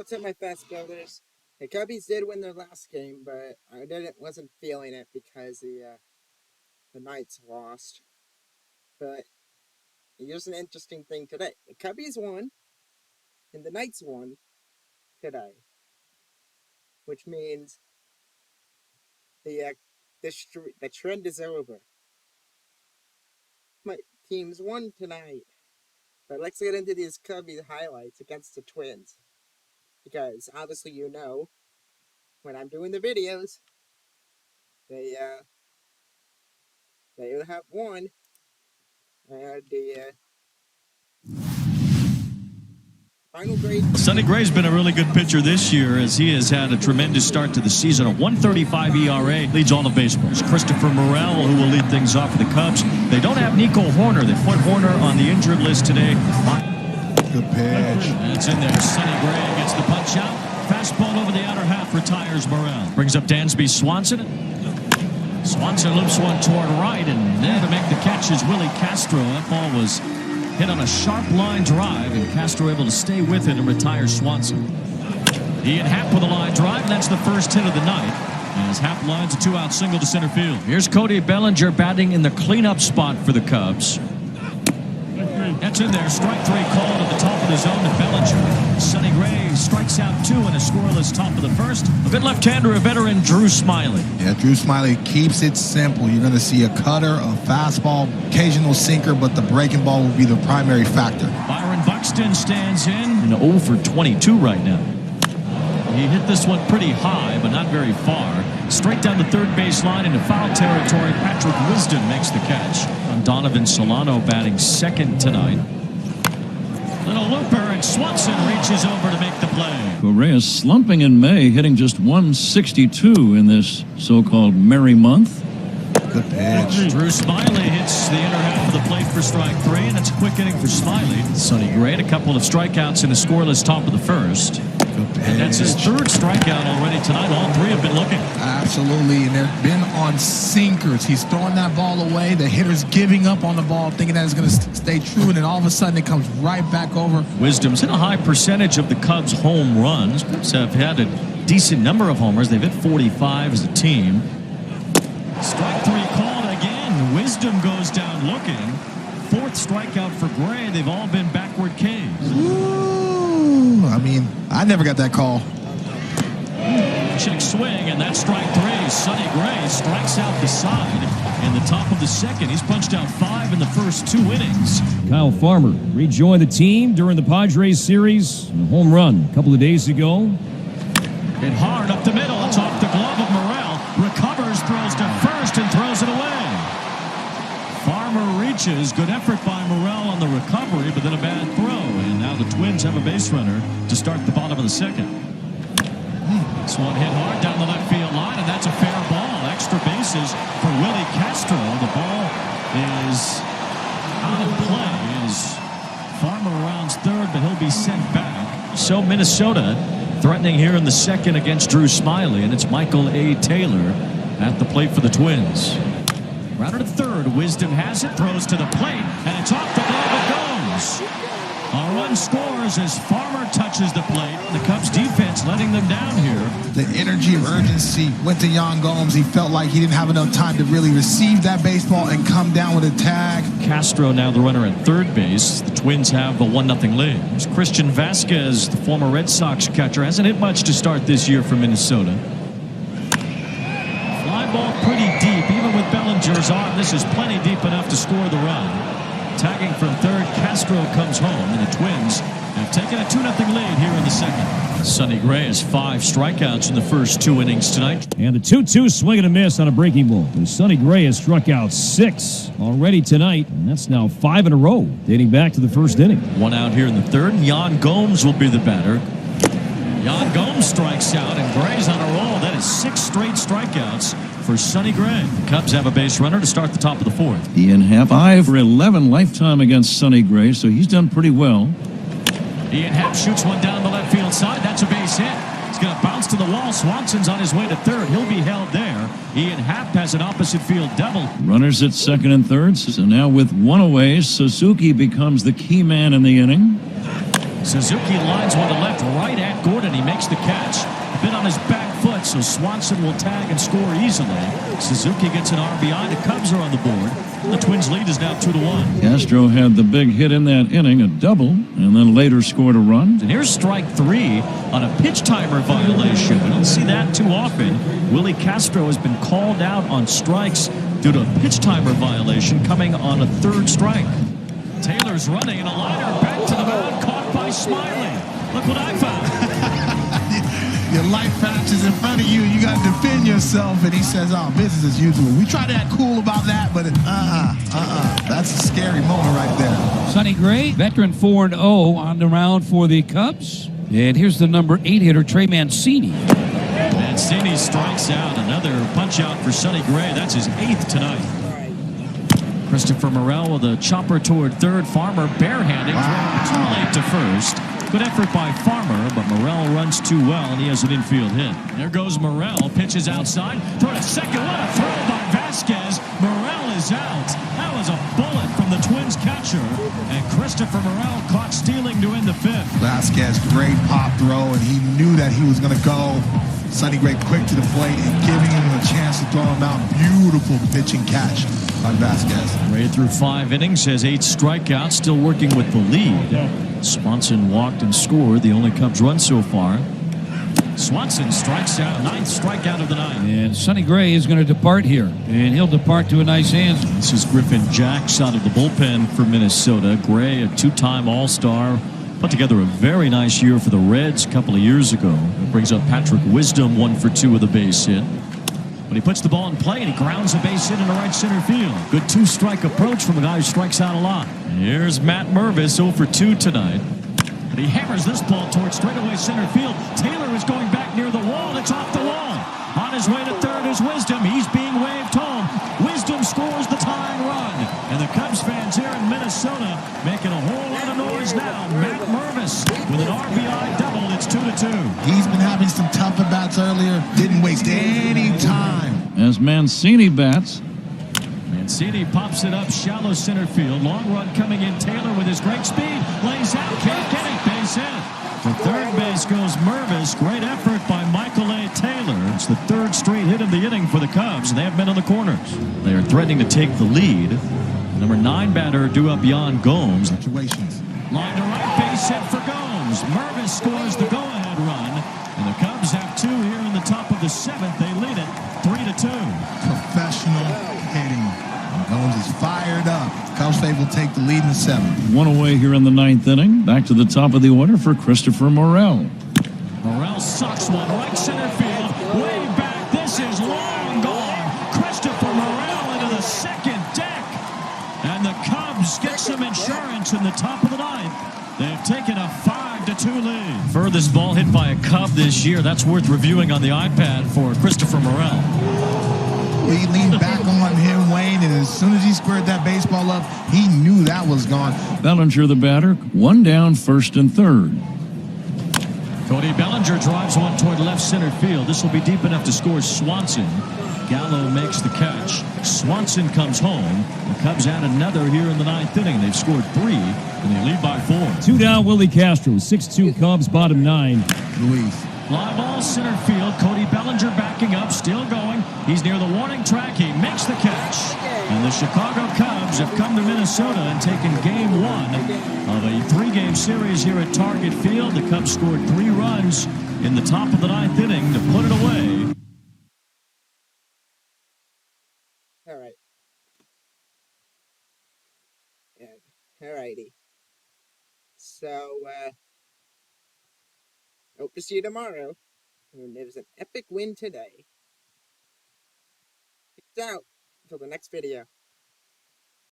what's up, my fast builders? The Cubbies did win their last game, but I wasn't feeling it because the Knights lost. But here's an interesting thing today: the Cubbies won, and the Knights won today, which means the trend is over. My teams won tonight. But let's get into these Cubbies highlights against the Twins. Because obviously you know, when I'm doing the videos, they have won. And the final grade. Sonny Gray's been a really good pitcher this year as he has had a tremendous start to the season. A 1.35 ERA, leads all of baseball. It's Christopher Morel who will lead things off for the Cubs. They don't have Nico Hoerner. They put Hoerner on the injured list today. Good pitch. It's in there. Sonny Gray gets the punch out. Fastball over the outer half, retires Morel. Brings up Dansby Swanson. Swanson loops one toward right, and there to make the catch is Willie Castro. That ball was hit on a sharp line drive, and Castro able to stay with it and retire Swanson. Ian Happ with a line drive, and that's the first hit of the night. As Happ lines a two-out single to center field. Here's Cody Bellinger batting in the cleanup spot for the Cubs. That's in there. Strike three called at the top of the zone to Bellinger. Sonny Gray strikes out two in a scoreless top of the first. A good left-hander, a veteran, Drew Smyly. Yeah, Drew Smyly keeps it simple. You're going to see a cutter, a fastball, occasional sinker, but the breaking ball will be the primary factor. Byron Buxton stands in 0 for 22 right now. He hit this one pretty high, but not very far. Straight down the third base line into foul territory. Patrick Wisdom makes the catch. Donovan Solano batting second tonight. Little looper, and Swanson reaches over to make the play. Correa slumping in May, hitting just 162 in this so-called merry month. Good pitch. Drew Smyly hits the inner half of the plate for strike three, and it's a quick inning for Smyly. Sonny Gray had a couple of strikeouts in a scoreless top of the first. And that's his third strikeout already tonight. All three have been looking. Absolutely, and they've been on sinkers. He's throwing that ball away. The hitter's giving up on the ball, thinking that it's going to stay true, and then all of a sudden it comes right back over. Wisdom's hit a high percentage of the Cubs' home runs. Cubs have had a decent number of homers. They've hit 45 as a team. Strike three called again. Wisdom goes down looking. Fourth strikeout for Gray. They've all been backward Ks. Ooh, I mean, I never got that call. Check swing, and that's strike three. Sonny Gray strikes out the side in the top of the second. He's punched out 5 in the first 2 innings. Kyle Farmer rejoined the team during the Padres series. A home run a couple of days ago. Hit hard up the middle. It's off the glove of Morel. Recovers, throws to first, and throws it away. Farmer reaches. Good effort by Morel on the recovery, but then a bad throw. And now the Twins have a base runner to start the bottom of the second. This one hit hard down the left field line, and that's a fair ball. Extra bases for Willie Castro. The ball is out of play as Farmer rounds third, but he'll be sent back. So Minnesota threatening here in the second against Drew Smyly, and it's Michael A. Taylor at the plate for the Twins. Rounder to third. Wisdom has it, throws to the plate, and it's off the glove. It goes. A run scores as Farmer touches the plate. The Cubs defense letting them down here. The energy of urgency went to Yan Gomes. He felt like he didn't have enough time to really receive that baseball and come down with a tag. Castro now the runner at third base. The Twins have a 1-0 lead. There's Christian Vasquez, the former Red Sox catcher, hasn't hit much to start this year for Minnesota. Fly ball pretty deep, even with Bellinger's arm. This is plenty deep enough to score the run. Tagging from third, Castro comes home, and the Twins have taken a 2-0 lead here in the second. Sonny Gray has 5 strikeouts in the first 2 innings tonight. And a 2-2 swing and a miss on a breaking ball. And Sonny Gray has struck out 6 already tonight, and that's now 5 in a row, dating back to the first inning. 1 out here in the third, and Yan Gomes will be the batter. Yan Gomes strikes out, and Gray's on a roll. That is 6 straight strikeouts for Sonny Gray. The Cubs have a base runner to start the top of the fourth. Ian Happ, 5 for 11 lifetime against Sonny Gray, so he's done pretty well. Ian Happ shoots one down the left field side. That's a base hit. It's going to bounce to the wall. Swanson's on his way to third. He'll be held there. Ian Happ has an opposite field double. Runners at second and third, so now with 1 away, Suzuki becomes the key man in the inning. Suzuki lines one to left, right at Gordon. He makes the catch. A bit on his back foot, so Swanson will tag and score easily. Suzuki gets an RBI. The Cubs are on the board. The Twins' lead is now 2-1. Castro had the big hit in that inning, a double, and then later scored a run. And here's strike 3 on a pitch timer violation. We don't see that too often. Willie Castro has been called out on strikes due to a pitch timer violation coming on a 3rd strike. Taylor's running, and a liner back to the mound, caught by Smiley. Look what I found. Your life flashes in front of you. You got to defend yourself. And he says, oh, business as usual. We try to act cool about that, but that's a scary moment right there. Sonny Gray, veteran 4-0 on the mound for the Cubs. And here's the number 8 hitter, Trey Mancini. Mancini strikes out. Another punch out for Sonny Gray. That's his 8th tonight. Christopher Morel with a chopper toward third. Farmer barehanded, too late to first. Good effort by Farmer, but Morel runs too well, and he has an infield hit. There goes Morel, pitches outside, toward a second. What a throw by Vasquez. Morel is out. That was a bullet from the Twins catcher, and Christopher Morel caught stealing to end the 5th. Vasquez, great pop throw, and he knew that he was going to go. Sonny Gray quick to the plate and giving him a chance to throw him out. Beautiful pitching catch by Vasquez. Gray through 5 innings, has 8 strikeouts, still working with the lead. Swanson walked and scored, the only Cubs run so far. Swanson strikes out, 9th strikeout of the night. And Sonny Gray is going to depart here, and he'll depart to a nice hands. This is Griffin Jacks out of the bullpen for Minnesota. Gray, a 2-time All-Star, put together a very nice year for the Reds a couple of years ago. It brings up Patrick Wisdom, 1 for 2 with a base hit. But he puts the ball in play, and he grounds a base hit in the right center field. Good 2-strike approach from a guy who strikes out a lot. And here's Matt Mervis, 0 for 2 tonight. But he hammers this ball towards straightaway center field. Taylor is going back near the wall. It's off the wall. On his way to third is Wisdom. He's being waved home. Wisdom scores the tying run. And the Cubs fans here in Minnesota making a whole lot of noise now. Matt Mervis with an RBI double. It's 2-2. He's been having some tough at-bats earlier. Didn't waste any time. As Mancini bats. Mancini pops it up shallow center field. Long run coming in. Taylor with his great speed. Lays out. Can't get it. Base hit. To third base goes Mervis. Great effort by Michael A. Taylor. It's the 3rd straight hit of the inning for the Cubs. They have been on the corners. They are threatening to take the lead. Number 9 batter due up beyond Gomes. Situations. Line to right, base hit for Gomes. Mervis scores the go-ahead run. And the Cubs have 2 here in the top of the 7th. They lead it 3-2. Professional hitting. Gomes is fired up. Cubs will take the lead in the 7th. 1 away here in the 9th inning. Back to the top of the order for Christopher Morel. Morel sucks one right center field. Way back. This is long gone. Christopher Morel into the 2nd deck. And the Cubs get some insurance in the top of the 9th. They've taken a 5-2 lead. Furthest ball hit by a Cub this year. That's worth reviewing on the iPad for Christopher Morel. He leaned back on him, Wayne, and as soon as he squared that baseball up, he knew that was gone. Bellinger, the batter, 1 down, 1st and 3rd. Cody Bellinger drives one toward left center field. This will be deep enough to score Swanson. Gallo makes the catch. Swanson comes home. The Cubs add another here in the 9th inning. They've scored 3, and they lead by 4. 2 down, Willie Castro. 6-2 Cubs, bottom 9. Luis. Fly ball center field. Cody Bellinger backing up, still going. He's near the warning track. He makes the catch. And the Chicago Cubs have come to Minnesota and taken game 1 of a 3-game series here at Target Field. The Cubs scored 3 runs in the top of the 9th inning to put it away. All right. Yeah. All righty. So, hope to see you tomorrow. And it was an epic win today. Peace out. Until the next video.